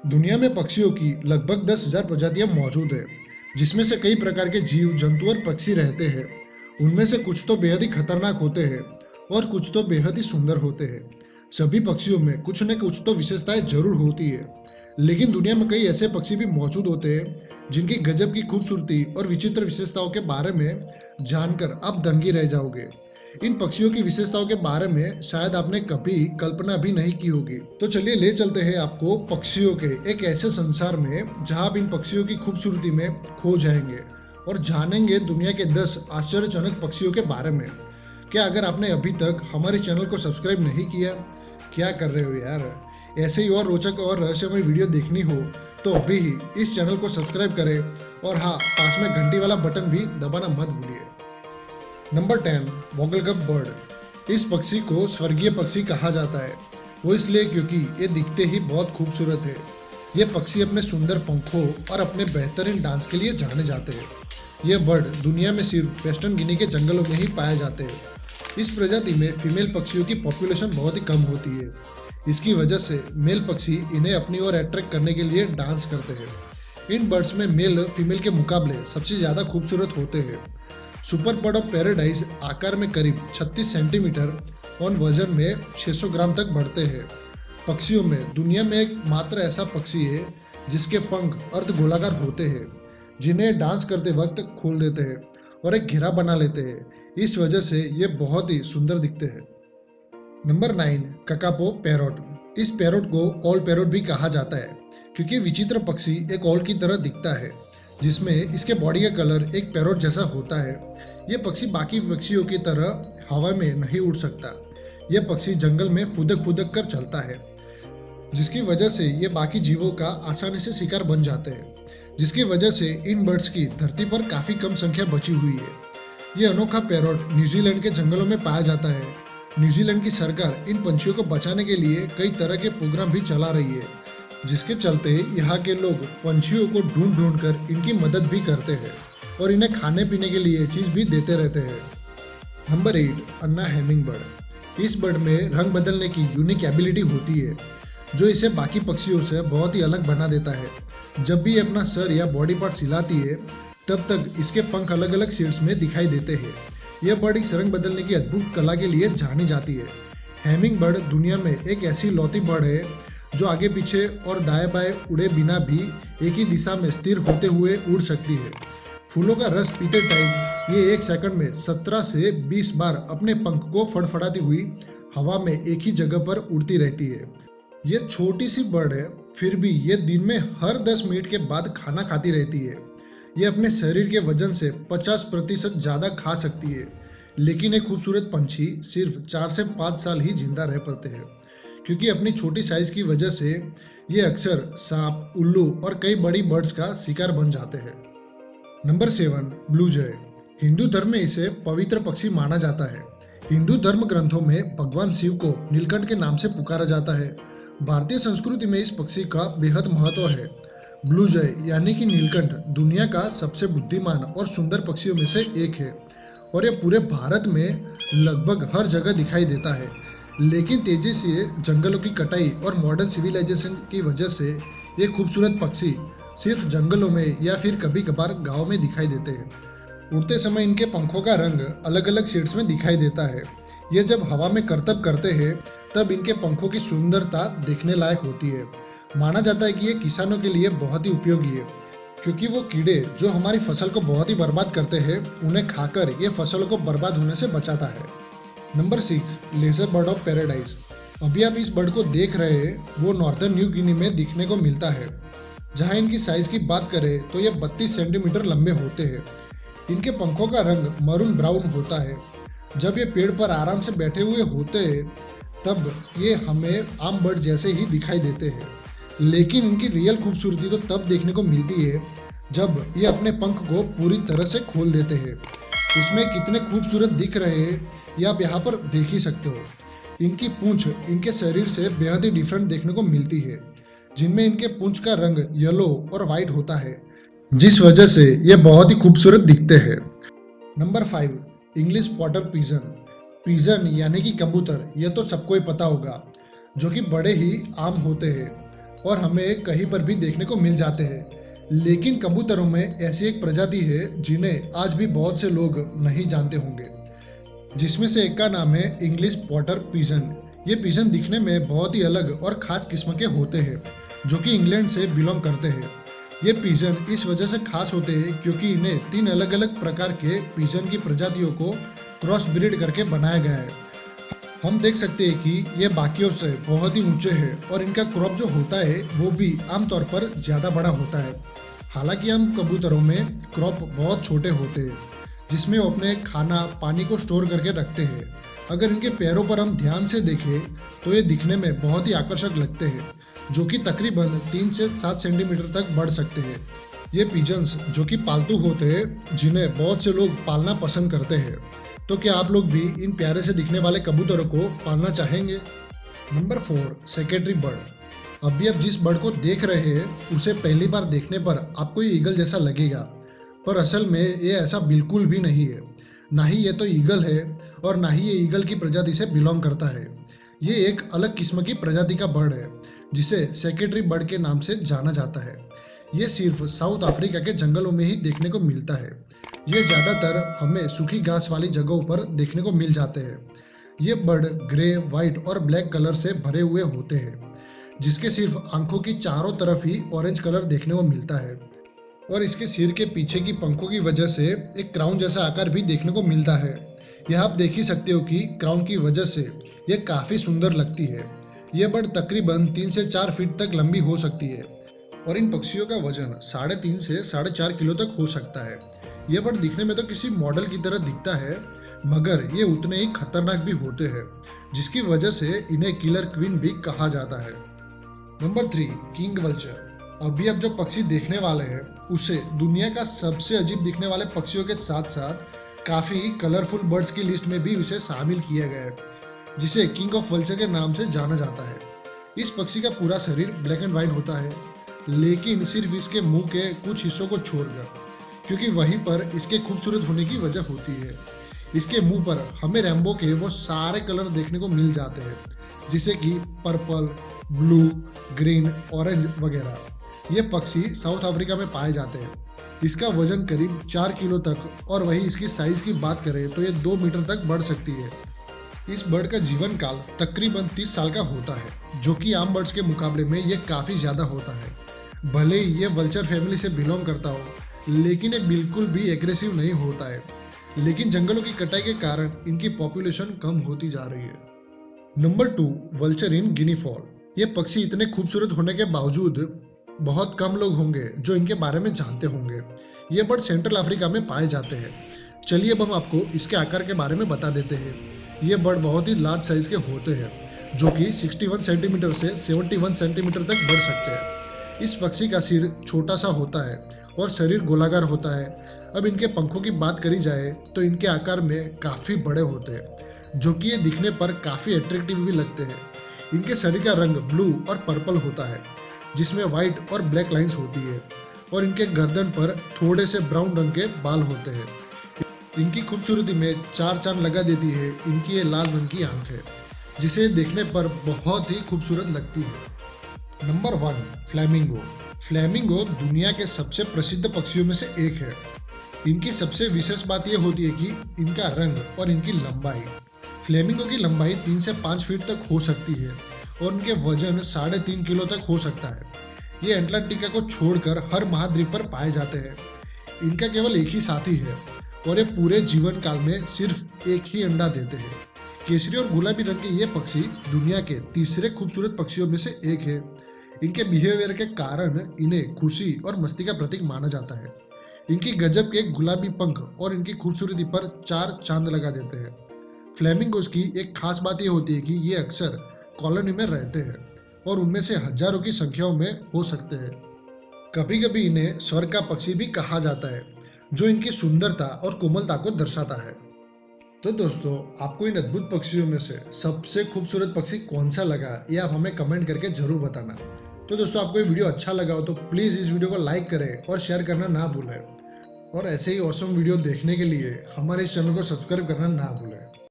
दुनिया में पक्षियों की लगभग 10,000 प्रजातियां मौजूद है, जिसमें से कई प्रकार के जीव जंतु और पक्षी रहते हैं। उनमें से कुछ तो बेहद ही खतरनाक होते हैं और कुछ तो बेहद ही सुंदर होते हैं। सभी पक्षियों में कुछ न कुछ तो विशेषताएं जरूर होती है, लेकिन दुनिया में कई ऐसे पक्षी भी मौजूद होते हैं जिनकी गजब की खूबसूरती और विचित्र विशेषताओं के बारे में जानकर आप दंगी रह जाओगे। इन पक्षियों की विशेषताओं के बारे में शायद आपने कभी कल्पना भी नहीं की होगी। तो चलिए ले चलते हैं आपको पक्षियों के एक ऐसे संसार में जहां आप इन पक्षियों की खूबसूरती में खो जाएंगे और जानेंगे दुनिया के 10 आश्चर्यजनक पक्षियों के बारे में। क्या अगर आपने अभी तक हमारे चैनल को सब्सक्राइब नहीं किया, क्या कर रहे हो यार। ऐसे ही और रोचक और रहस्यमय वीडियो देखनी हो तो अभी ही इस चैनल को सब्सक्राइब करें और हाँ, पास में घंटी वाला बटन भी दबाना मत भूलिए। नंबर 10, वॉगलगप बर्ड। इस पक्षी को स्वर्गीय पक्षी कहा जाता है। वो इसलिए क्योंकि ये दिखते ही बहुत खूबसूरत है। ये पक्षी अपने सुंदर पंखों और अपने बेहतरीन डांस के लिए जाने जाते हैं। ये बर्ड दुनिया में सिर्फ वेस्टर्न गिनी के जंगलों में ही पाए जाते हैं। इस प्रजाति में फीमेल पक्षियों की पॉपुलेशन बहुत ही कम होती है। इसकी वजह से मेल पक्षी इन्हें अपनी ओर अट्रैक्ट करने के लिए डांस करते हैं। इन बर्ड्स में मेल फीमेल के मुकाबले सबसे ज़्यादा खूबसूरत होते हैं। सुपर बर्ड ऑफ पैराडाइज आकार में करीब 36 सेंटीमीटर और वजन में 600 ग्राम तक बढ़ते हैं। पक्षियों में दुनिया में एक मात्र ऐसा पक्षी है जिसके पंख अर्ध गोलाकार होते हैं, जिन्हें डांस करते वक्त खोल देते हैं और एक घेरा बना लेते हैं। इस वजह से ये बहुत ही सुंदर दिखते हैं। Number 9, kakapo parrot. इस पैरोट को ऑल पैरोट भी कहा जाता है क्योंकि विचित्र पक्षी एक ऑल की तरह दिखता है, जिसमें इसके बॉडी का कलर एक पैरोट जैसा होता है। यह पक्षी बाकी पक्षियों की तरह हवा में नहीं उड़ सकता। यह पक्षी जंगल में फुदक फुदक कर चलता है, जिसकी वजह से ये बाकी जीवों का आसानी से शिकार बन जाते हैं, जिसकी वजह से इन बर्ड्स की धरती पर काफ़ी कम संख्या बची हुई है। ये अनोखा पैरोट न्यूजीलैंड के जंगलों में पाया जाता है। न्यूजीलैंड की सरकार इन पंछियों को बचाने के लिए कई तरह के प्रोग्राम भी चला रही है, जिसके चलते यहाँ के लोग पंछियों को ढूंढ ढूंढ कर इनकी मदद भी करते हैं और इन्हें खाने पीने के लिए चीज़ भी देते रहते हैं। नंबर 8, अन्ना हेमिंग बर्ड। इस बर्ड में रंग बदलने की यूनिक एबिलिटी होती है, जो इसे बाकी पक्षियों से बहुत ही अलग बना देता है। जब भी ये अपना सर या बॉडी पार्ट हिलाती है, तब तक इसके पंख अलग अलग शेड्स में दिखाई देते हैं। यह बर्ड इस रंग बदलने की अद्भुत कला के लिए जानी जाती है। हेमिंग बर्ड दुनिया में एक ऐसी लौती बर्ड है जो आगे पीछे और दाएं बाएं उड़े बिना भी एक ही दिशा में स्थिर होते हुए उड़ सकती है। फूलों का रस पीते टाइम ये 1 सेकंड में 17 से 20 बार अपने पंख को फड़फड़ाती हुई हवा में एक ही जगह पर उड़ती रहती है। ये छोटी सी बर्ड है, फिर भी ये दिन में हर 10 मिनट के बाद खाना खाती रहती है। ये अपने शरीर के वजन से 50% ज़्यादा खा सकती है, लेकिन एक खूबसूरत पंछी सिर्फ 4 से 5 साल ही जिंदा रह पाते हैं, क्योंकि अपनी छोटी साइज की वजह से ये अक्सर सांप, उल्लू और कई बड़ी बर्ड्स का शिकार बन जाते हैं। नंबर 7, ब्लू जय। हिंदू धर्म में इसे पवित्र पक्षी माना जाता है। हिंदू धर्म ग्रंथों में भगवान शिव को नीलकंठ के नाम से पुकारा जाता है। भारतीय संस्कृति में इस पक्षी का बेहद महत्व है। ब्लू जय यानी कि नीलकंठ दुनिया का सबसे बुद्धिमान और सुंदर पक्षियों में से एक है और यह पूरे भारत में लगभग हर जगह दिखाई देता है। लेकिन तेजी से जंगलों की कटाई और मॉडर्न सिविलाइजेशन की वजह से ये खूबसूरत पक्षी सिर्फ जंगलों में या फिर कभी कभार गाँव में दिखाई देते हैं। उड़ते समय इनके पंखों का रंग अलग अलग शेड्स में दिखाई देता है। ये जब हवा में करतब करते हैं तब इनके पंखों की सुंदरता देखने लायक होती है। माना जाता है कि ये किसानों के लिए बहुत ही उपयोगी है, क्योंकि वो कीड़े जो हमारी फसल को बहुत ही बर्बाद करते हैं, उन्हें खाकर ये फसलों को बर्बाद होने से बचाता है। Number 6, lesser bird of paradise. अभी आप इस बर्ड को देख रहे हैं, वो नॉर्दर्न न्यू गिनी में दिखने को मिलता है। जहाँ इनकी साइज की बात करें तो ये 32 सेंटीमीटर लंबे होते हैं। इनके पंखों का रंग मरून ब्राउन होता है। जब ये पेड़ पर आराम से बैठे हुए होते हैं तब ये हमें आम बर्ड जैसे ही दिखाई देते हैं, लेकिन इनकी रियल खूबसूरती तो तब देखने को मिलती है जब ये अपने पंख को पूरी तरह से खोल देते हैं। उसमें कितने खूबसूरत दिख रहे हैं ये आप यहाँ पर देख ही सकते हो। इनकी पूंछ इनके शरीर से बेहद ही डिफरेंट देखने को मिलती है, जिनमें इनके पूंछ का रंग येलो और वाइट होता है, जिस वजह से ये बहुत ही खूबसूरत दिखते हैं। Number 5, English spotter pigeon. Pigeon यानी कि कबूतर, यह तो सबको ही पता होगा, जो कि बड़े ही आम होते हैं। और हमें कहीं पर भी देखने को मिल जाते हैं। लेकिन कबूतरों में ऐसी एक प्रजाति है जिन्हें आज भी बहुत से लोग नहीं जानते होंगे, जिसमें से एक का नाम है इंग्लिश पॉटर पिजन। ये पिजन दिखने में बहुत ही अलग और खास किस्म के होते हैं, जो कि इंग्लैंड से बिलोंग करते हैं। ये पिजन इस वजह से खास होते हैं क्योंकि इन्हें 3 अलग अलग प्रकार के पिजन की प्रजातियों को क्रॉस ब्रीड करके बनाया गया है। हम देख सकते हैं कि ये बाकियों से बहुत ही ऊंचे हैं और इनका क्रॉप जो होता है वो भी आमतौर पर ज़्यादा बड़ा होता है। हालांकि हम कबूतरों में क्रॉप बहुत छोटे होते हैं, जिसमें वो अपने खाना पानी को स्टोर करके रखते हैं। अगर इनके पैरों पर हम ध्यान से देखें तो ये दिखने में बहुत ही आकर्षक लगते हैं, जो कि तकरीबन 3 से 7 सेंटीमीटर तक बढ़ सकते हैं। ये पिजन्स जो कि पालतू होते हैं, जिन्हें बहुत से लोग पालना पसंद करते हैं। तो क्या आप लोग भी इन प्यारे से दिखने वाले कबूतरों को पालना चाहेंगे? Number 4, secretary bird. अभी आप जिस बर्ड को देख रहे हैं उसे पहली बार देखने पर आपको ये ईगल जैसा लगेगा, पर असल में ये ऐसा बिल्कुल भी नहीं है। ना ही ये तो ईगल है और ना ही ये ईगल की प्रजाति से बिलोंग करता है। ये एक अलग किस्म की प्रजाति का बर्ड है जिसे सेक्रेटरी बर्ड के नाम से जाना जाता है। ये सिर्फ साउथ अफ्रीका के जंगलों में ही देखने को मिलता है। ये ज़्यादातर हमें सूखी घास वाली जगहों पर देखने को मिल जाते हैं। ये बर्ड ग्रे, वाइट और ब्लैक कलर से भरे हुए होते हैं, जिसके सिर्फ आंखों की चारों तरफ ही ऑरेंज कलर देखने को मिलता है और इसके सिर के पीछे की पंखों की वजह से एक क्राउन जैसा आकार भी देखने को मिलता है। यह आप देख ही सकते हो कि क्राउन की वजह से ये काफ़ी सुंदर लगती है। यह बर्ड तकरीबन 3 से 4 फीट तक लंबी हो सकती है और इन पक्षियों का वजन 3.5 से 4.5 किलो तक हो सकता है। यह बर्ड दिखने में तो किसी मॉडल की तरह दिखता है, मगर ये उतने ही खतरनाक भी होते हैं, जिसकी वजह से इन्हें किलर क्वीन भी कहा जाता है। Number 3, king vulture. अभी अब जो पक्षी देखने वाले हैं उसे दुनिया का सबसे अजीब दिखने वाले पक्षियों के साथ साथ काफ़ी कलरफुल बर्ड्स की लिस्ट में भी इसे शामिल किया गया है, जिसे किंग ऑफ वल्चर के नाम से जाना जाता है। इस पक्षी का पूरा शरीर ब्लैक एंड व्हाइट होता है, लेकिन सिर्फ इसके मुंह के कुछ हिस्सों को छोड़कर, क्योंकि वहीं पर इसके खूबसूरत होने की वजह होती है। इसके मुंह पर हमें रैम्बो के वो सारे कलर देखने को मिल जाते हैं, जैसे कि पर्पल, ब्लू, ग्रीन, ऑरेंज वगैरह। ये पक्षी साउथ अफ्रीका में पाए जाते हैं। इसका वजन करीब 4 किलो तक और वही इसकी साइज की बात करें तो ये 2 मीटर तक बढ़ सकती है। इस बर्ड का जीवन काल तकरीबन 30 साल का होता है, जो कि आम बर्ड्स के मुकाबले में ये काफ़ी ज़्यादा होता है। भले ही ये वल्चर फैमिली से बिलोंग करता हो, लेकिन ये बिल्कुल भी एग्रेसिव नहीं होता है। लेकिन जंगलों की कटाई के कारण इनकी पॉपुलेशन कम होती जा रही है। नंबर 2, वल्चर इन गिनी फॉल। ये पक्षी इतने खूबसूरत होने के बावजूद बहुत कम लोग होंगे जो इनके बारे में जानते होंगे। ये बर्ड सेंट्रल अफ्रीका में पाए जाते हैं। चलिए अब हम आपको इसके आकार के बारे में बता देते हैं। ये बर्ड बहुत ही लार्ज साइज के होते हैं, जो कि 61 सेंटीमीटर से 71 सेंटीमीटर तक बढ़ सकते हैं। इस पक्षी का सिर छोटा सा होता है और शरीर गोलाकार होता है। अब इनके पंखों की बात करी जाए तो इनके आकार में काफ़ी बड़े होते हैं, जो कि ये दिखने पर काफ़ी अट्रैक्टिव भी लगते हैं। इनके शरीर का रंग ब्लू और पर्पल होता है, जिसमें वाइट और ब्लैक लाइंस होती है और इनके गर्दन पर थोड़े से ब्राउन रंग के बाल होते हैं। इनकी खूबसूरती में 4 चांद लगा देती है इनकी ये लाल रंग की आंख है, जिसे देखने पर बहुत ही खूबसूरत लगती है। Number 1, flamingo. फ्लैमिंगो दुनिया के सबसे प्रसिद्ध पक्षियों में से एक है। इनकी सबसे विशेष बात यह होती है कि इनका रंग और इनकी लंबाई। फ्लेमिंगो की लंबाई 3 से 5 फीट तक हो सकती है और उनके वजन 3.5 किलो तक हो सकता है। ये एटलांटिका को छोड़कर हर महाद्वीप पर पाए जाते हैं। इनका केवल एक ही साथी है और ये पूरे जीवन काल में सिर्फ एक ही अंडा देते हैं। केसरी और गुलाबी रंग के ये पक्षी दुनिया के तीसरे खूबसूरत पक्षियों में से एक है। इनके बिहेवियर के कारण इन्हें खुशी और मस्ती का प्रतीक माना जाता है। इनकी गजब के गुलाबी पंख और इनकी खूबसूरती पर 4 चांद लगा देते हैं। फ्लेमिंगोस की एक खास बात यह होती है कि ये अक्सर कॉलोनी में रहते हैं और उनमें से हजारों की संख्याओं में हो सकते हैं। कभी कभी इन्हें स्वर्ग का पक्षी भी कहा जाता है, जो इनकी सुंदरता और कोमलता को दर्शाता है। तो दोस्तों, आपको इन अद्भुत पक्षियों में से सबसे खूबसूरत पक्षी कौन सा लगा, ये आप हमें कमेंट करके जरूर बताना। तो दोस्तों, आपको ये वीडियो अच्छा लगा हो तो प्लीज़ इस वीडियो को लाइक करें और शेयर करना ना भूलें। और ऐसे ही ऑसम वीडियो देखने के लिए हमारे इस चैनल को सब्सक्राइब करना ना भूलें।